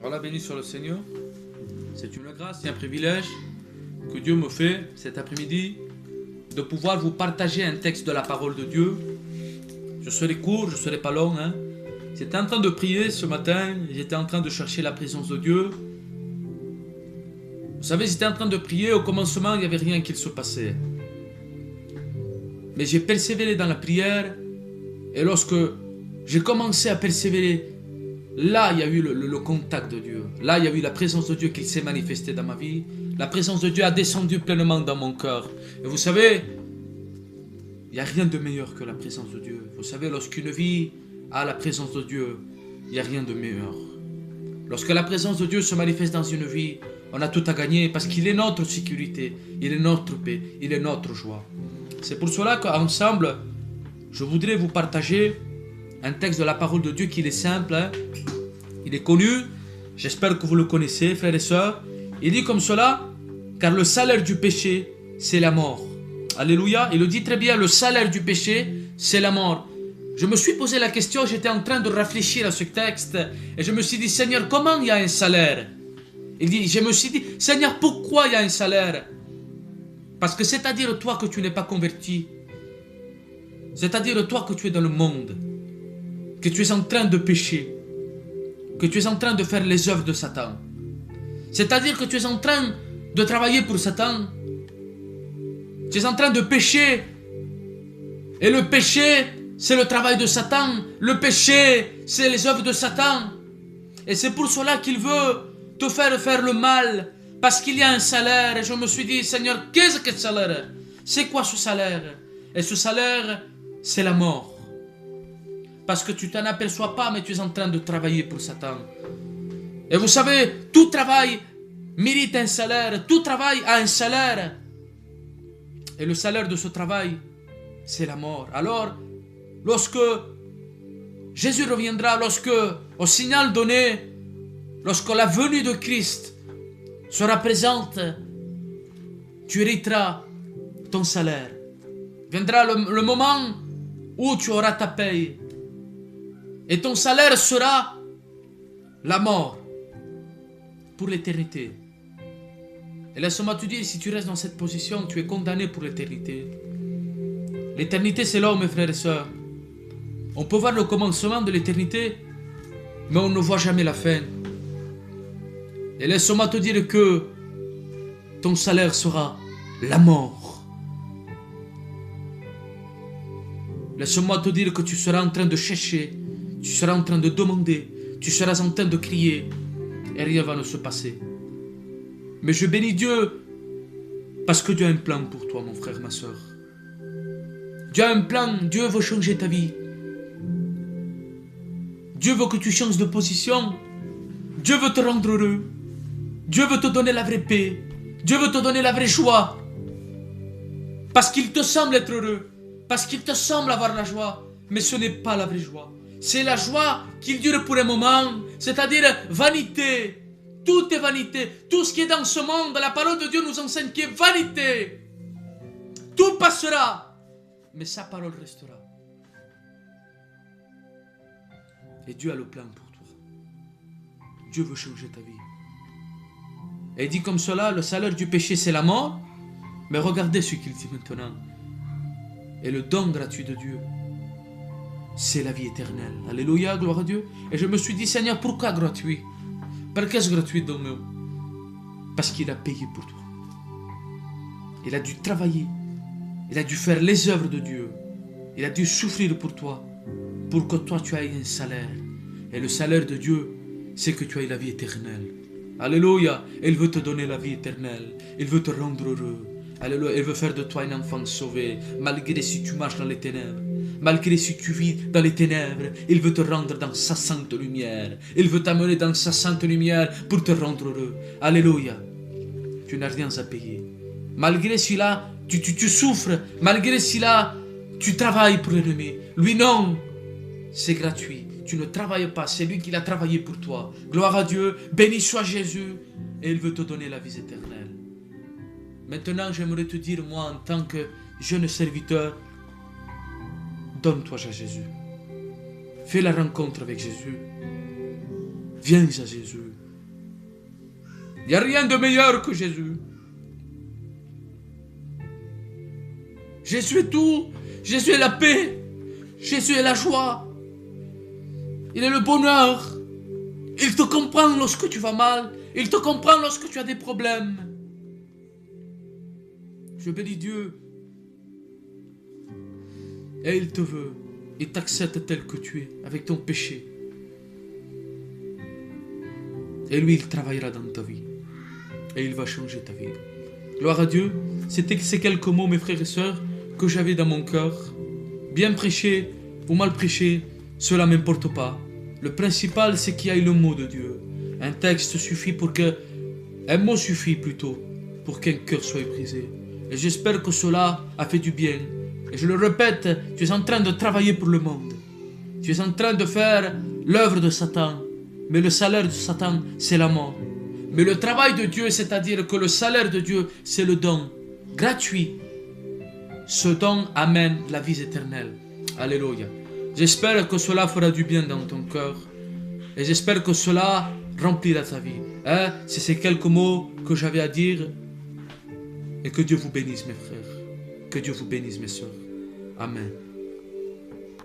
Voilà, béni soit le Seigneur. C'est une grâce et un privilège que Dieu me fait cet après-midi de pouvoir vous partager un texte de la parole de Dieu. Je serai court, je ne serai pas long. J'étais en train de prier ce matin, j'étais en train de chercher la présence de Dieu. Vous savez, j'étais en train de prier, au commencement, il n'y avait rien qui se passait. Mais j'ai persévéré dans la prière, et lorsque j'ai commencé à persévérer, là, il y a eu le contact de Dieu. Là, il y a eu la présence de Dieu qui s'est manifestée dans ma vie. La présence de Dieu a descendu pleinement dans mon cœur. Et vous savez, il n'y a rien de meilleur que la présence de Dieu. Vous savez, lorsqu'une vie a la présence de Dieu, il n'y a rien de meilleur. Lorsque la présence de Dieu se manifeste dans une vie, on a tout à gagner parce qu'il est notre sécurité, il est notre paix, il est notre joie. C'est pour cela qu'ensemble, je voudrais vous partager un texte de la parole de Dieu qui est simple, il est connu, j'espère que vous le connaissez, frères et sœurs. Il dit comme cela, car le salaire du péché, c'est la mort. Alléluia, il le dit très bien, le salaire du péché, c'est la mort. Je me suis posé la question, j'étais en train de réfléchir à ce texte, et je me suis dit, Seigneur, comment il y a un salaire? Je me suis dit, Seigneur, pourquoi il y a un salaire? Parce que c'est-à-dire toi que tu n'es pas converti, c'est-à-dire toi que tu es dans le monde, que tu es en train de pécher, que tu es en train de faire les œuvres de Satan. C'est-à-dire que tu es en train de travailler pour Satan. Tu es en train de pécher. Et le péché, c'est le travail de Satan. Le péché, c'est les œuvres de Satan. Et c'est pour cela qu'il veut te faire le mal. Parce qu'il y a un salaire. Et je me suis dit, Seigneur, qu'est-ce que ce salaire? C'est quoi ce salaire? Et ce salaire, c'est la mort. Parce que tu t'en aperçois pas, mais tu es en train de travailler pour Satan. Et vous savez, tout travail mérite un salaire. Tout travail a un salaire. Et le salaire de ce travail, c'est la mort. Alors, lorsque Jésus reviendra, lorsque, au signal donné, lorsque la venue de Christ sera présente, tu hériteras ton salaire. Viendra le moment où tu auras ta paye. Et ton salaire sera la mort pour l'éternité. Et laisse-moi te dire, si tu restes dans cette position, tu es condamné pour l'éternité. L'éternité, c'est là, mes frères et sœurs. On peut voir le commencement de l'éternité, mais on ne voit jamais la fin. Et laisse-moi te dire que ton salaire sera la mort. Laisse-moi te dire que tu seras en train de chercher, tu seras en train de demander, tu seras en train de crier, et rien va ne se passer. Mais je bénis Dieu, parce que Dieu a un plan pour toi, mon frère, ma soeur. Dieu a un plan, Dieu veut changer ta vie. Dieu veut que tu changes de position. Dieu veut te rendre heureux. Dieu veut te donner la vraie paix. Dieu veut te donner la vraie joie. Parce qu'il te semble être heureux. Parce qu'il te semble avoir la joie. Mais ce n'est pas la vraie joie. C'est la joie qui dure pour un moment. C'est-à-dire vanité. Tout est vanité. Tout ce qui est dans ce monde, la parole de Dieu nous enseigne qui est vanité. Tout passera. Mais sa parole restera. Et Dieu a le plan pour toi. Dieu veut changer ta vie. Et il dit comme cela, le salaire du péché c'est la mort. Mais regardez ce qu'il dit maintenant. Et le don gratuit de Dieu, c'est la vie éternelle. Alléluia, gloire à Dieu. Et je me suis dit, Seigneur, pourquoi gratuit? Pourquoi est-ce gratuit, donc? Parce qu'il a payé pour toi. Il a dû travailler. Il a dû faire les œuvres de Dieu. Il a dû souffrir pour toi. Pour que toi tu aies un salaire. Et le salaire de Dieu, c'est que tu aies la vie éternelle. Alléluia. Il veut te donner la vie éternelle. Il veut te rendre heureux. Alléluia. Il veut faire de toi un enfant sauvé. Malgré si tu marches dans les ténèbres. Malgré si tu vis dans les ténèbres. Il veut te rendre dans sa sainte lumière. Il veut t'amener dans sa sainte lumière pour te rendre heureux. Alléluia. Tu n'as rien à payer. Malgré si là, tu souffres. Malgré si là, tu travailles pour l'ennemi. Lui non. C'est gratuit. Tu ne travailles pas. C'est lui qui l'a travaillé pour toi. Gloire à Dieu. Béni soit Jésus. Et il veut te donner la vie éternelle. Maintenant, j'aimerais te dire, moi, en tant que jeune serviteur, donne-toi à Jésus. Fais la rencontre avec Jésus. Viens à Jésus. Il n'y a rien de meilleur que Jésus. Jésus est tout. Jésus est la paix. Jésus est la joie. Il est le bonheur. Il te comprend lorsque tu vas mal. Il te comprend lorsque tu as des problèmes. Je bénis Dieu. Et il te veut. Il t'accepte tel que tu es, avec ton péché. Et lui, il travaillera dans ta vie. Et il va changer ta vie. Gloire à Dieu. C'était ces quelques mots, mes frères et sœurs, que j'avais dans mon cœur. Bien prêcher ou mal prêcher, cela ne m'importe pas. Le principal, c'est qu'il y ait le mot de Dieu. Un texte suffit pour que... Un mot suffit plutôt pour qu'un cœur soit brisé. Et j'espère que cela a fait du bien. Et je le répète, tu es en train de travailler pour le monde. Tu es en train de faire l'œuvre de Satan. Mais le salaire de Satan, c'est la mort. Mais le travail de Dieu, c'est-à-dire que le salaire de Dieu, c'est le don gratuit. Ce don amène la vie éternelle. Alléluia. J'espère que cela fera du bien dans ton cœur. Et j'espère que cela remplira ta vie. C'est ces quelques mots que j'avais à dire. Et que Dieu vous bénisse, mes frères. Que Dieu vous bénisse, mes sœurs. Amen.